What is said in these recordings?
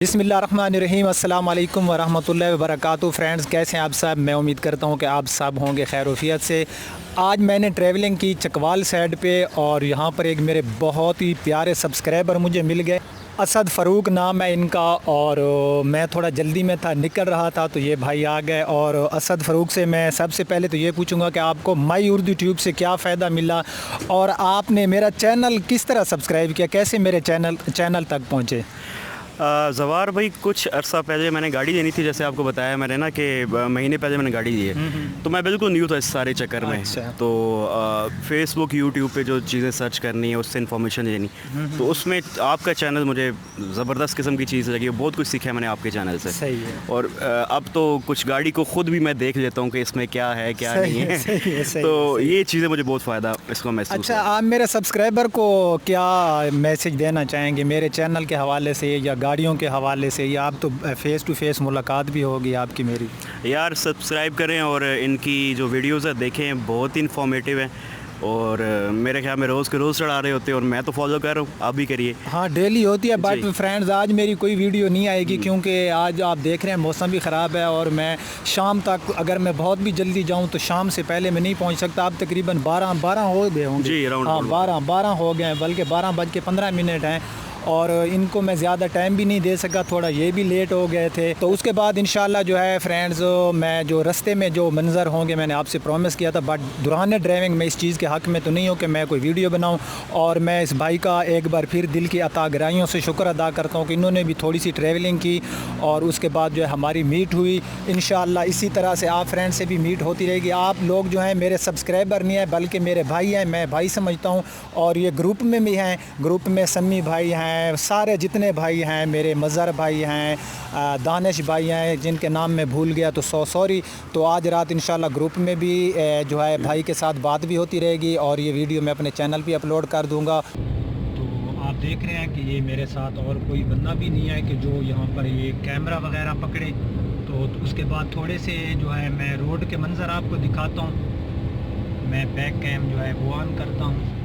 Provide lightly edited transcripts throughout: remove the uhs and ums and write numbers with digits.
बिस्मिल्लाहिर्रहमानिर्रहीम अस्सलाम वालेकुम वरहमतुल्लाहि वबरकातुहू। फ्रेंड्स, कैसे हैं आप सब? मैं उम्मीद करता हूं कि आप सब होंगे खैरोफियत से। आज मैंने ट्रैवलिंग की चकवाल साइड पे और यहाँ पर एक मेरे बहुत ही प्यारे सब्सक्राइबर मुझे मिल गए। असद फ़ारूक नाम है इनका और मैं थोड़ा जल्दी में था, निकल रहा था तो ये भाई आ गए। और असद फ़ारूक से मैं सबसे पहले तो ये पूछूंगा कि आपको माई उर्दू ट्यूब से क्या फ़ायदा मिला और आपने मेरा चैनल किस तरह सब्सक्राइब किया, कैसे मेरे चैनल तक पहुँचे? ज़वार भाई, कुछ अरसा पहले मैंने गाड़ी लेनी थी, जैसे आपको बताया मैंने ना कि महीने पहले मैंने गाड़ी ली है। तो मैं बिल्कुल न्यू था इस सारे चक्कर में। अच्छा। तो फेसबुक यूट्यूब पे जो चीज़ें सर्च करनी है उससे इन्फॉर्मेशन लेनी, तो उसमें आपका चैनल मुझे ज़बरदस्त किस्म की चीज़ लगी। बहुत कुछ सीखा मैंने आपके चैनल से। सही है। और अब तो कुछ गाड़ी को ख़ुद भी मैं देख लेता हूँ कि इसमें क्या है क्या नहीं है। सही है, सही तो है। ये चीज़ें मुझे बहुत फ़ायदा इसको महसूस अच्छा, हुआ। आप मेरे सब्सक्राइबर को क्या मैसेज देना चाहेंगे मेरे चैनल के हवाले से या गाड़ियों के हवाले से, या आप तो फ़ेस टू फेस मुलाकात भी होगी आपकी मेरी? यार सब्सक्राइब करें और इनकी जो वीडियोज़ है देखें, बहुत ही इन्फॉर्मेटिव है। और मेरे ख्याल में रोज़ के रोज़ चढ़ा रहे होते हैं और मैं तो फॉलो कर रहा हूँ, आप भी करिए। हाँ, डेली होती है। But ji. फ्रेंड्स, आज मेरी कोई वीडियो नहीं आएगी क्योंकि आज आप देख रहे हैं मौसम भी ख़राब है और मैं शाम तक, अगर मैं बहुत भी जल्दी जाऊँ तो शाम से पहले मैं नहीं पहुँच सकता। अब तकरीबन 12 हो गए होंगे। जी, अराउंड हाँ, 12 हो गए हैं, बल्कि 12:15 हैं। और इनको मैं ज़्यादा टाइम भी नहीं दे सका, थोड़ा ये भी लेट हो गए थे। तो उसके बाद इंशाल्लाह जो है फ्रेंड्स, मैं जो रास्ते में जो मंज़र होंगे मैंने आपसे प्रॉमिस किया था, बट दौरान ड्राइविंग में इस चीज़ के हक़ में तो नहीं हो कि मैं कोई वीडियो बनाऊं। और मैं इस भाई का एक बार फिर दिल की अता गहराइयों से शुक्र अदा करता हूं कि इन्होंने भी थोड़ी सी ट्रैवलिंग की और उसके बाद जो है हमारी मीट हुई। इंशाल्लाह इसी तरह से आप फ्रेंड्स से भी मीट होती रहेगी। आप लोग जो हैं मेरे सब्सक्राइबर नहीं हैं बल्कि मेरे भाई हैं, मैं भाई समझता हूँ। और ये ग्रुप में भी हैं, ग्रुप में सम्मी भाई हैं, सारे जितने भाई हैं, मेरे मज़हर भाई हैं, दानिश भाई हैं, जिनके नाम मैं भूल गया तो सॉरी। तो आज रात इंशाल्लाह ग्रुप में भी जो है भाई के साथ बात भी होती रहेगी और ये वीडियो मैं अपने चैनल पे अपलोड कर दूंगा। तो आप देख रहे हैं कि ये मेरे साथ और कोई बंदा भी नहीं है कि जो यहाँ पर ये कैमरा वगैरह पकड़े। तो उसके बाद थोड़े से जो है मैं रोड के मंज़र आपको दिखाता हूँ। मैं बैक कैम जो है वो ऑन करता हूँ।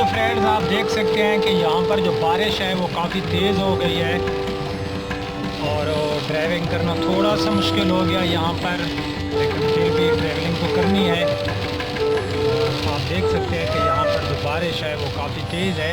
तो फ्रेंड्स आप देख सकते हैं कि यहाँ पर जो बारिश है वो काफ़ी तेज़ हो गई है और ड्राइविंग करना थोड़ा सा मुश्किल हो गया यहाँ पर, लेकिन फिर भी ड्राइविंग तो करनी है। आप देख सकते हैं कि यहाँ पर जो बारिश है वो काफ़ी तेज़ है